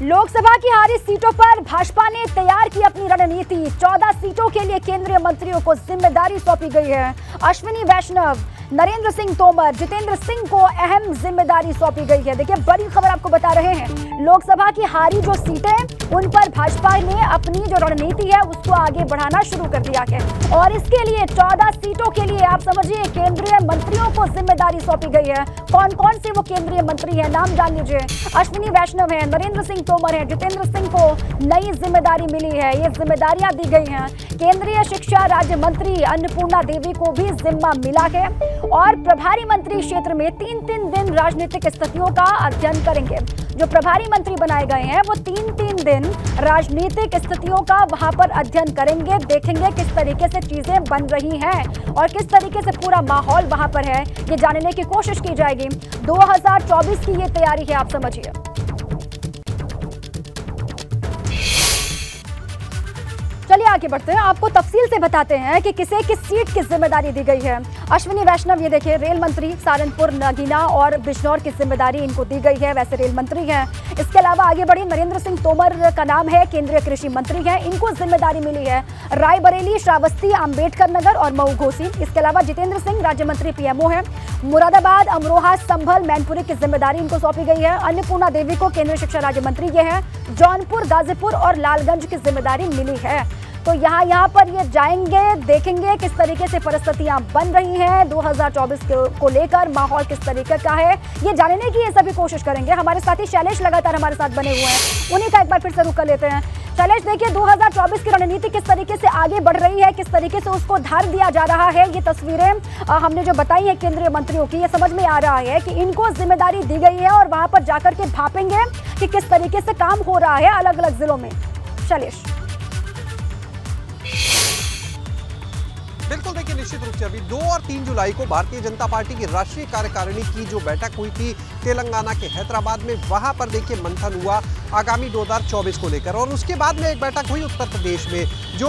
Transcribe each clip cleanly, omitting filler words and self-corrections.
लोकसभा की हारी सीटों पर भाजपा ने तैयार की अपनी रणनीति। 14 सीटों के लिए केंद्रीय मंत्रियों को जिम्मेदारी सौंपी गई है। अश्विनी वैष्णव, नरेंद्र सिंह तोमर, जितेंद्र सिंह को अहम जिम्मेदारी सौंपी गई है। देखिए, बड़ी खबर आपको बता रहे हैं। लोकसभा की हारी जो सीटें, उन पर भाजपा ने अपनी जो रणनीति है उसको आगे बढ़ाना शुरू कर दिया है और इसके लिए 14 सीटों के लिए आप समझिए केंद्रीय मंत्रियों को जिम्मेदारी सौंपी गई है। कौन कौन से वो केंद्रीय मंत्री हैं, नाम जान लीजिए। अश्विनी वैष्णव है, नरेंद्र सिंह तोमर है, जितेंद्र सिंह को नई जिम्मेदारी मिली है। ये जिम्मेदारियां दी गई हैं। केंद्रीय शिक्षा राज्य मंत्री अन्नपूर्णा देवी को भी जिम्मा मिला है और प्रभारी मंत्री क्षेत्र में 3-3 दिन राजनीतिक स्थितियों का अध्ययन करेंगे। जो प्रभारी मंत्री बनाए गए हैं वो 3-3 दिन राजनीतिक स्थितियों का वहां पर अध्ययन करेंगे, देखेंगे किस तरीके से चीजें बन रही हैं और किस तरीके से पूरा माहौल वहां पर है, ये जानने की कोशिश की जाएगी। 2024 की ये तैयारी है, आप समझिए। चलिए आगे बढ़ते हैं, आपको तफसील से बताते हैं कि किसे किस सीट की जिम्मेदारी दी गई है। अश्विनी वैष्णव, ये देखिए, रेल मंत्री, सहारनपुर, नगीना और बिजनौर की जिम्मेदारी इनको दी गई है। वैसे रेल मंत्री हैं। इसके अलावा आगे बढ़ी, नरेंद्र सिंह तोमर का नाम है, केंद्रीय कृषि मंत्री हैं, इनको जिम्मेदारी मिली है। रायबरेली, श्रावस्ती, अंबेडकर नगर और मऊ घोसी। इसके अलावा जितेंद्र सिंह राज्य मंत्री पीएमओ है। मुरादाबाद, अमरोहा, संभल, मैनपुरी की जिम्मेदारी इनको सौंपी गई है। अन्नपूर्णा देवी को केंद्रीय शिक्षा राज्य मंत्री ये है। जौनपुर, गाजीपुर और लालगंज की जिम्मेदारी मिली है। तो यहाँ पर ये जाएंगे, देखेंगे किस तरीके से परिस्थितियां बन रही हैं, 2024 को लेकर माहौल किस तरीके का है, ये जानने की ये सभी कोशिश करेंगे। हमारे साथी शैलेश लगातार हमारे साथ बने हुए हैं, उन्हीं का एक बार फिर से रुख कर लेते हैं। शैलेश, देखिए, 2024 की रणनीति किस तरीके से आगे बढ़ रही है, किस तरीके से उसको धार दिया जा रहा है। ये तस्वीरें हमने जो बताई है केंद्रीय मंत्रियों की, ये समझ में आ रहा है कि इनको जिम्मेदारी दी गई है और वहां पर जाकर के भापेंगे कि किस तरीके से काम हो रहा है अलग अलग जिलों में। शैलेश। बिल्कुल, देखिए, निश्चित रूप से अभी 2 और 3 जुलाई को भारतीय जनता पार्टी की राष्ट्रीय कार्यकारिणी की जो बैठक हुई थी तेलंगाना के हैदराबाद में, वहां पर देखिए मंथन हुआ आगामी 2024 को लेकर। और उसके बाद में एक बैठक हुई उत्तर प्रदेश में जो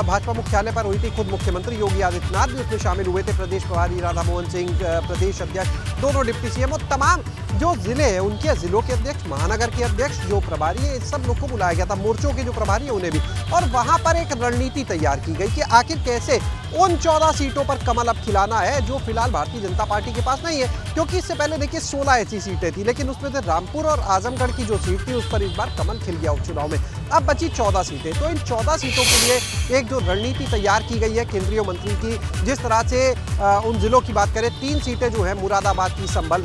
भाजपा मुख्यालय पर हुई थी। खुद मुख्यमंत्री योगी आदित्यनाथ भी उसमें शामिल हुए थे, प्रदेश प्रभारी राधा मोहन सिंह, प्रदेश अध्यक्ष, दोनों डिप्टी सीएम और तमाम जो जिले हैं उनके जिलों के अध्यक्ष, महानगर के अध्यक्ष, जो प्रभारी है, सब लोग को बुलाया गया था, मोर्चों के जो प्रभारी है उन्हें भी। और वहां पर एक रणनीति तैयार की गई कि आखिर कैसे उन 14 सीटों पर कमल अब खिलाना है जो फिलहाल भारतीय जनता पार्टी के पास नहीं है, क्योंकि इससे पहले देखिए 16 ऐसी सीटें थी, लेकिन उसमें से रामपुर और आजमगढ़ की जो सीट थी उस पर इस बार कमल खिल गया उपचुनाव में। अब बची 14 सीटें, तो इन 14 सीटों के लिए एक जो रणनीति तैयार की गई है केंद्रीय मंत्री की, जिस तरह से उन जिलों की बात करें, 3 सीटें जो है मुरादाबाद की, संभल,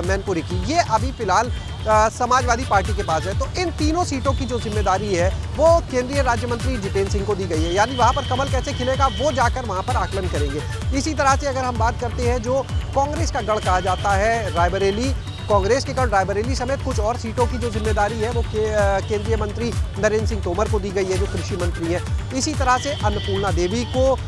मैनपुरी की, ये अभी फिलहाल समाजवादी पार्टी के पास है। तो इन तीनों सीटों की जो जिम्मेदारी है वो केंद्रीय राज्य मंत्री जितेंद्र सिंह को दी गई है, यानी वहां पर कमल कैसे खिलेगा वो जाकर वहां पर आकलन करेंगे। इसी तरह से अगर हम बात करते हैं, जो कांग्रेस का गढ़ कहा जाता है रायबरेली, कांग्रेस के गढ़ रायबरेली समेत कुछ और सीटों की जो जिम्मेदारी है वो केंद्रीय मंत्री नरेंद्र सिंह तोमर को दी गई है, जो कृषि मंत्री है। इसी तरह से अन्नपूर्णा देवी को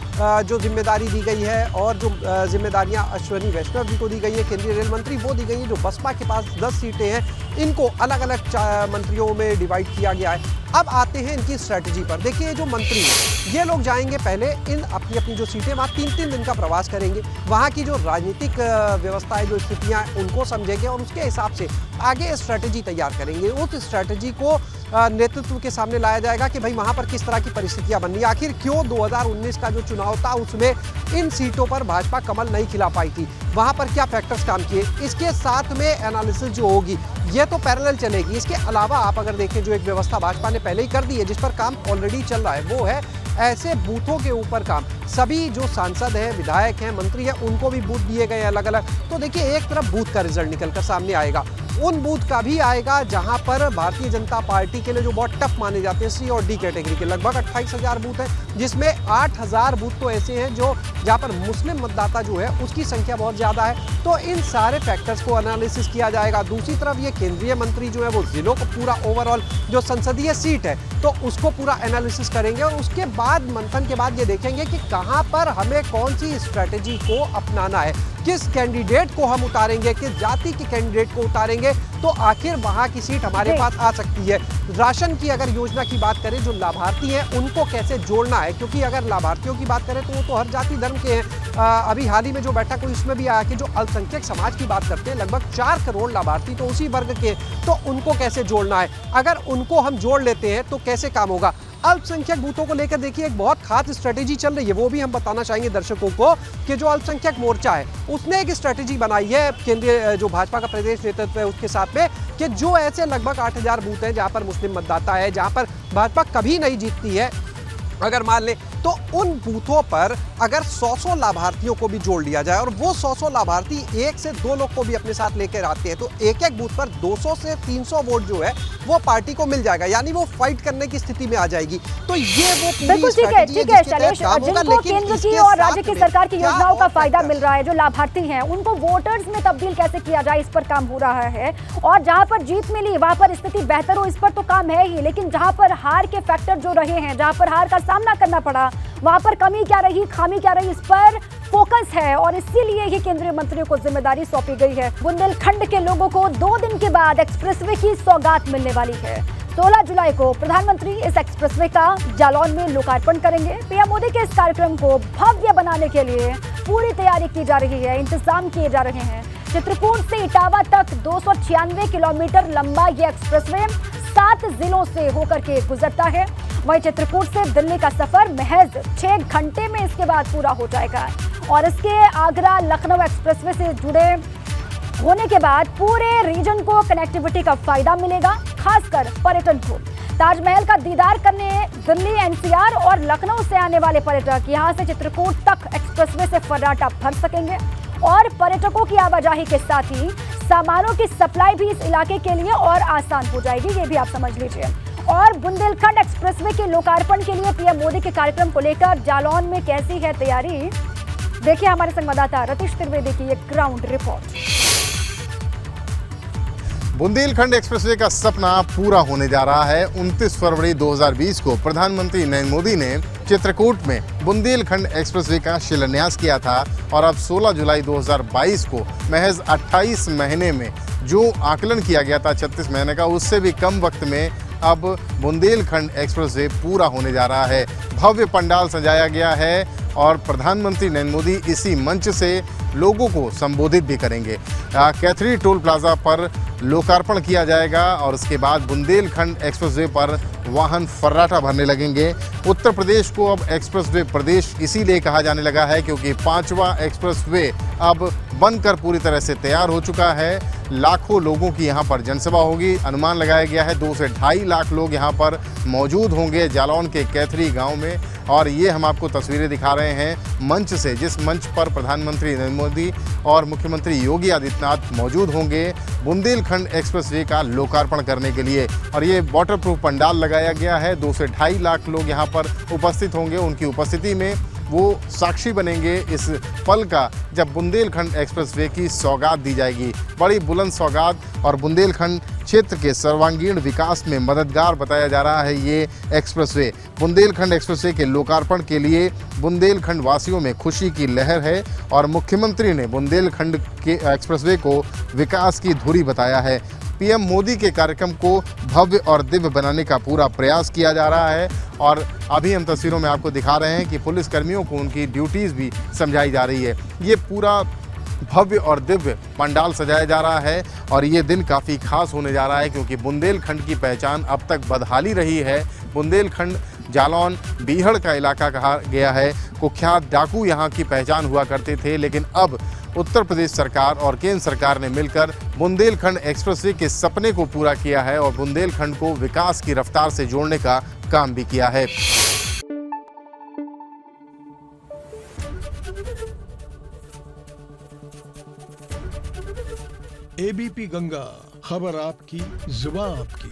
जो जिम्मेदारी दी गई है और जो जिम्मेदारियां अश्विनी वैष्णव जी को दी गई है, केंद्रीय रेल मंत्री, वो दी गई है। जो बसपा के पास 10 सीटें हैं, इनको अलग अलग मंत्रियों में डिवाइड किया गया है। अब आते हैं इनकी स्ट्रैटेजी पर। देखिए, जो मंत्री हैं ये लोग जाएंगे पहले इन अपनी अपनी जो सीटें, वहाँ 3-3 दिन का प्रवास करेंगे, वहाँ की जो राजनीतिक व्यवस्था है, जो स्थितियाँ उनको समझेंगे और उसके हिसाब से आगे स्ट्रैटेजी तैयार करेंगे। उस स्ट्रैटेजी को नेतृत्व के सामने लाया जाएगा कि भाई वहाँ पर किस तरह की परिस्थितियाँ बन रही, आखिर क्यों 2019 का जो चुनाव था उसमें इन सीटों पर भाजपा कमल नहीं खिला पाई थी, वहाँ पर क्या फैक्टर्स काम किए। इसके साथ में एनालिसिस जो होगी ये तो पैरेलल चलेगी। इसके अलावा आप अगर देखें, जो एक व्यवस्था भाजपा ने पहले ही कर दी है, जिस पर काम ऑलरेडी चल रहा है, वो है ऐसे बूथों के ऊपर काम। सभी जो सांसद हैं, विधायक हैं, मंत्री हैं, उनको भी बूथ दिए गए हैं अलग अलग। तो देखिए, एक तरफ बूथ का रिजल्ट निकलकर सामने आएगा, उन बूथ का भी आएगा जहां पर भारतीय जनता पार्टी के लिए जो बहुत टफ माने जाते हैं, सी और डी कैटेगरी के लगभग 28,000 बूथ हैं, जिसमें 8,000 बूथ तो ऐसे हैं जो जहां पर मुस्लिम मतदाता जो है उसकी संख्या बहुत ज़्यादा है। तो इन सारे फैक्टर्स को एनालिसिस किया जाएगा। दूसरी तरफ ये केंद्रीय मंत्री जो है वो जिलों को पूरा ओवरऑल जो संसदीय सीट है तो उसको पूरा एनालिसिस करेंगे और उसके बाद मंथन के बाद ये देखेंगे कि कहाँ पर हमें कौन सी स्ट्रैटेजी को अपनाना है, किस कैंडिडेट को हम उतारेंगे, किस जाति के कैंडिडेट को उतारेंगे, तो आखिर वहां की सीट हमारे पास आ सकती है। राशन की अगर योजना की बात करें, जो लाभार्थी हैं उनको कैसे जोड़ना है, क्योंकि अगर लाभार्थियों की बात करें तो वो तो हर जाति धर्म के हैं। अभी हाल ही में जो बैठक हुई उसमें भी आया कि जो अल्पसंख्यक समाज की बात करते हैं, लगभग 4 करोड़ लाभार्थी तो उसी वर्ग के, तो उनको कैसे जोड़ना है। अगर उनको हम जोड़ लेते हैं तो कैसे काम होगा। अल्पसंख्यक बूथों को लेकर देखिए एक बहुत खास स्ट्रेटेजी चल रही है, वो भी हम बताना चाहेंगे दर्शकों को कि जो अल्पसंख्यक मोर्चा है उसने एक स्ट्रेटेजी बनाई है, केंद्रीय जो भाजपा का प्रदेश नेतृत्व है उसके साथ में, कि जो ऐसे लगभग 8000 बूथ हैं जहां पर मुस्लिम मतदाता है, जहां पर भाजपा कभी नहीं जीतती है, अगर मान ले तो उन बूथों पर अगर 100 लाभार्थियों को भी जोड़ लिया जाए और वो 100 लाभार्थी 1 से 2 लोग को भी अपने साथ लेकर आते हैं, तो एक एक बूथ पर 200 से 300 वोट जो है वो पार्टी को मिल जाएगा, यानी वो फाइट करने की स्थिति में आ जाएगी। तो ये वो बिल्कुल ठीक है शैलेश, जिनको केंद्र की और राज्य की सरकार की योजनाओं का फायदा मिल रहा है, जो लाभार्थी हैं उनको वोटर्स में तब्दील कैसे किया जाए, इस पर काम हो रहा है। और जहां पर जीत मिली वहां पर स्थिति बेहतर हो, इस पर तो काम है ही, लेकिन जहां पर हार के फैक्टर जो रहे हैं, जहां पर हार का सामना करना पड़ा, वहां पर कमी क्या रही, खामी क्या रही, इस पर फोकस है और इसीलिए ही केंद्रीय मंत्रियों को जिम्मेदारी सौंपी गई है। बुंदेलखंड के लोगों को 2 दिन के बाद एक्सप्रेसवे की सौगात मिलने वाली है। 16 जुलाई को प्रधानमंत्री इस एक्सप्रेसवे का जालौन में लोकार्पण करेंगे। पीएम मोदी के इस कार्यक्रम को भव्य बनाने के लिए पूरी तैयारी की जा रही है, इंतजाम किए जा रहे हैं। चित्रकूट से इटावा तक 296 किलोमीटर लंबा ये एक्सप्रेसवे 7 जिलों से होकर के गुजरता है। वहीं चित्रकूट से दिल्ली का सफर महज 6 घंटे में इसके बाद पूरा हो जाएगा और इसके आगरा लखनऊ एक्सप्रेसवे से जुड़े होने के बाद पूरे रीजन को कनेक्टिविटी का फायदा मिलेगा, खासकर पर्यटन को। ताजमहल का दीदार करने दिल्ली, एनसीआर और लखनऊ से आने वाले पर्यटक यहां से चित्रकूट तक एक्सप्रेसवे से फर्राटा भर सकेंगे और पर्यटकों की आवाजाही के साथ ही सामानों की सप्लाई भी इस इलाके के लिए और आसान हो जाएगी, ये भी आप समझ लीजिए। और बुंदेलखंड एक्सप्रेसवे के लोकार्पण के लिए पीएम मोदी के कार्यक्रम को लेकर जालौन में कैसी है तैयारी, देखिए हमारे संवाददाता रतीश त्रिवेदी की एक ग्राउंड रिपोर्ट। बुंदेलखंड एक्सप्रेसवे का सपना पूरा होने जा रहा है। 29 फरवरी 2020 को प्रधानमंत्री नरेंद्र मोदी ने चित्रकूट में बुंदेलखंड एक्सप्रेसवे का शिलान्यास किया था और अब 16 जुलाई 2022 को महज 28 महीने में जो आकलन किया गया था 36 महीने का, उससे भी कम वक्त में अब बुंदेलखंड एक्सप्रेसवे पूरा होने जा रहा है। भव्य पंडाल सजाया गया है और प्रधानमंत्री नरेंद्र मोदी इसी मंच से लोगों को संबोधित भी करेंगे। कैथरी टोल प्लाजा पर लोकार्पण किया जाएगा और उसके बाद बुंदेलखंड एक्सप्रेसवे पर वाहन फर्राटा भरने लगेंगे। उत्तर प्रदेश को अब एक्सप्रेसवे प्रदेश इसीलिए कहा जाने लगा है क्योंकि 5वां एक्सप्रेसवे अब बनकर पूरी तरह से तैयार हो चुका है। लाखों लोगों की यहाँ पर जनसभा होगी। अनुमान लगाया गया है 2 से 2.5 लाख लोग यहाँ पर मौजूद होंगे जालौन के कैथरी गांव में। और ये हम आपको तस्वीरें दिखा रहे हैं मंच से, जिस मंच पर प्रधानमंत्री नरेंद्र मोदी और मुख्यमंत्री योगी आदित्यनाथ मौजूद होंगे बुंदेलखंड एक्सप्रेसवे का लोकार्पण करने के लिए। और ये वाटरप्रूफ पंडाल लगाया गया है। 2 से 2.5 लाख लोग यहाँ पर उपस्थित होंगे। उनकी उपस्थिति में वो साक्षी बनेंगे इस पल का जब बुंदेलखंड एक्सप्रेसवे की सौगात दी जाएगी। बड़ी बुलंद सौगात और बुंदेलखंड क्षेत्र के सर्वांगीण विकास में मददगार बताया जा रहा है ये एक्सप्रेसवे। बुंदेलखंड एक्सप्रेसवे के लोकार्पण के लिए बुंदेलखंड वासियों में खुशी की लहर है और मुख्यमंत्री ने बुंदेलखंड के एक्सप्रेसवे को विकास की धुरी बताया है। पीएम मोदी के कार्यक्रम को भव्य और दिव्य बनाने का पूरा प्रयास किया जा रहा है और अभी हम तस्वीरों में आपको दिखा रहे हैं कि पुलिस कर्मियों को उनकी ड्यूटीज़ भी समझाई जा रही है। ये पूरा भव्य और दिव्य पंडाल सजाया जा रहा है और ये दिन काफ़ी खास होने जा रहा है क्योंकि बुंदेलखंड की पहचान अब तक बदहाली रही है। बुंदेलखंड जालौन बीहड़ का इलाका कहा गया है। कुख्यात डाकू यहाँ की पहचान हुआ करते थे, लेकिन अब उत्तर प्रदेश सरकार और केंद्र सरकार ने मिलकर बुंदेलखंड एक्सप्रेसवे के सपने को पूरा किया है और बुंदेलखंड को विकास की रफ्तार से जोड़ने का काम भी किया है। एबीपी गंगा, खबर आपकी, जुबान आपकी।